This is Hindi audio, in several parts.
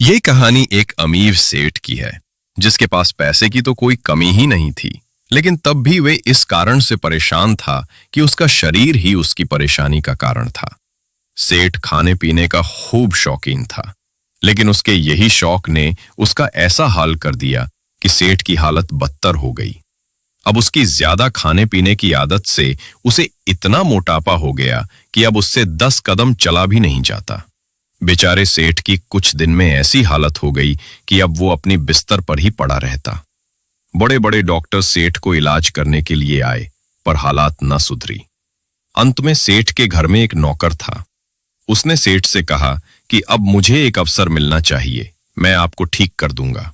ये कहानी एक अमीर सेठ की है जिसके पास पैसे की तो कोई कमी ही नहीं थी, लेकिन तब भी वे इस कारण से परेशान था कि उसका शरीर ही उसकी परेशानी का कारण था। सेठ खाने पीने का खूब शौकीन था, लेकिन उसके यही शौक ने उसका ऐसा हाल कर दिया कि सेठ की हालत बदतर हो गई। अब उसकी ज्यादा खाने पीने की आदत से उसे इतना मोटापा हो गया कि अब उससे 10 कदम चला भी नहीं जाता। बेचारे सेठ की कुछ दिन में ऐसी हालत हो गई कि अब वो अपनी बिस्तर पर ही पड़ा रहता। बड़े बड़े डॉक्टर सेठ को इलाज करने के लिए आए, पर हालात न सुधरी। अंत में सेठ के घर में एक नौकर था। उसने सेठ से कहा कि अब मुझे एक अवसर मिलना चाहिए, मैं आपको ठीक कर दूंगा।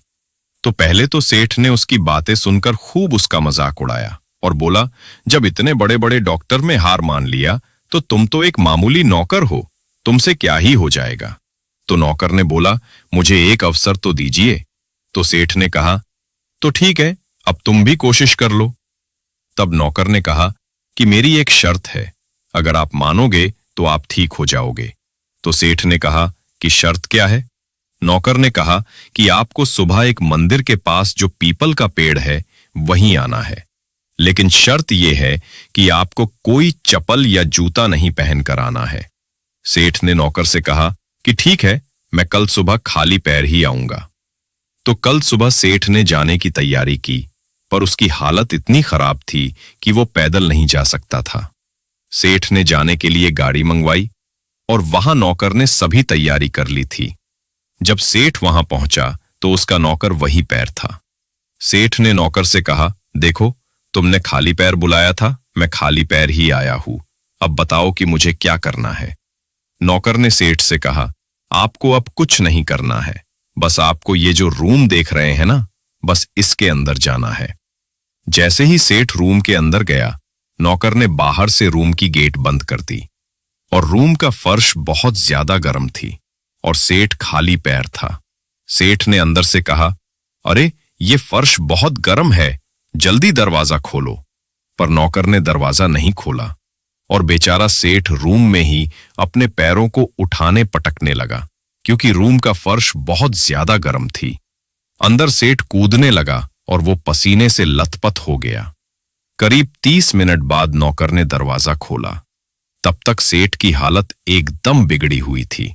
तो पहले तो सेठ ने उसकी बातें सुनकर खूब उसका मजाक उड़ाया और बोला, जब इतने बड़े बड़े डॉक्टर में हार मान लिया तो तुम तो एक मामूली नौकर हो, तुमसे क्या ही हो जाएगा। तो नौकर ने बोला, मुझे एक अवसर तो दीजिए। तो सेठ ने कहा, तो ठीक है, अब तुम भी कोशिश कर लो। तब नौकर ने कहा कि मेरी एक शर्त है, अगर आप मानोगे तो आप ठीक हो जाओगे। तो सेठ ने कहा कि शर्त क्या है? नौकर ने कहा कि आपको सुबह एक मंदिर के पास जो पीपल का पेड़ है वहीं आना है, लेकिन शर्त यह है कि आपको कोई चप्पल या जूता नहीं पहनकर आना है। सेठ ने नौकर से कहा कि ठीक है, मैं कल सुबह खाली पैर ही आऊंगा। तो कल सुबह सेठ ने जाने की तैयारी की, पर उसकी हालत इतनी खराब थी कि वो पैदल नहीं जा सकता था। सेठ ने जाने के लिए गाड़ी मंगवाई और वहां नौकर ने सभी तैयारी कर ली थी। जब सेठ वहां पहुंचा तो उसका नौकर वही पैर था। सेठ ने नौकर से कहा, देखो, तुमने खाली पैर बुलाया था, मैं खाली पैर ही आया हूं, अब बताओ कि मुझे क्या करना है। नौकर ने सेठ से कहा, आपको अब कुछ नहीं करना है, बस आपको ये जो रूम देख रहे हैं ना, बस इसके अंदर जाना है। जैसे ही सेठ रूम के अंदर गया, नौकर ने बाहर से रूम की गेट बंद कर दी और रूम का फर्श बहुत ज्यादा गर्म थी और सेठ खाली पैर था। सेठ ने अंदर से कहा, अरे ये फर्श बहुत गर्म है, जल्दी दरवाजा खोलो। पर नौकर ने दरवाजा नहीं खोला और बेचारा सेठ रूम में ही अपने पैरों को उठाने पटकने लगा, क्योंकि रूम का फर्श बहुत ज्यादा गर्म थी। अंदर सेठ कूदने लगा और वो पसीने से लथपथ हो गया। करीब 30 मिनट बाद नौकर ने दरवाजा खोला। तब तक सेठ की हालत एकदम बिगड़ी हुई थी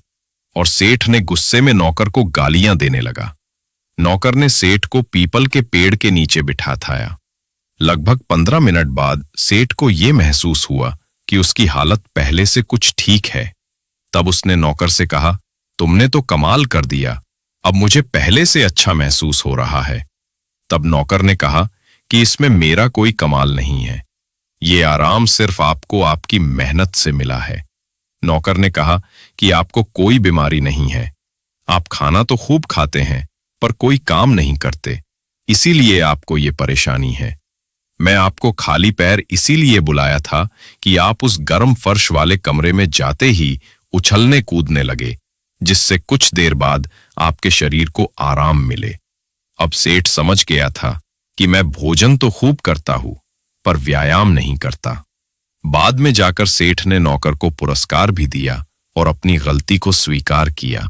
और सेठ ने गुस्से में नौकर को गालियां देने लगा। नौकर ने सेठ को पीपल के पेड़ के नीचे बिठाया। लगभग 15 मिनट बाद सेठ को यह महसूस हुआ कि उसकी हालत पहले से कुछ ठीक है। तब उसने नौकर से कहा, तुमने तो कमाल कर दिया, अब मुझे पहले से अच्छा महसूस हो रहा है। तब नौकर ने कहा कि इसमें मेरा कोई कमाल नहीं है, ये आराम सिर्फ आपको आपकी मेहनत से मिला है। नौकर ने कहा कि आपको कोई बीमारी नहीं है, आप खाना तो खूब खाते हैं पर कोई काम नहीं करते, इसीलिए आपको ये परेशानी है। मैं आपको खाली पैर इसीलिए बुलाया था कि आप उस गर्म फर्श वाले कमरे में जाते ही उछलने कूदने लगे, जिससे कुछ देर बाद आपके शरीर को आराम मिले। अब सेठ समझ गया था कि मैं भोजन तो खूब करता हूं पर व्यायाम नहीं करता। बाद में जाकर सेठ ने नौकर को पुरस्कार भी दिया और अपनी गलती को स्वीकार किया।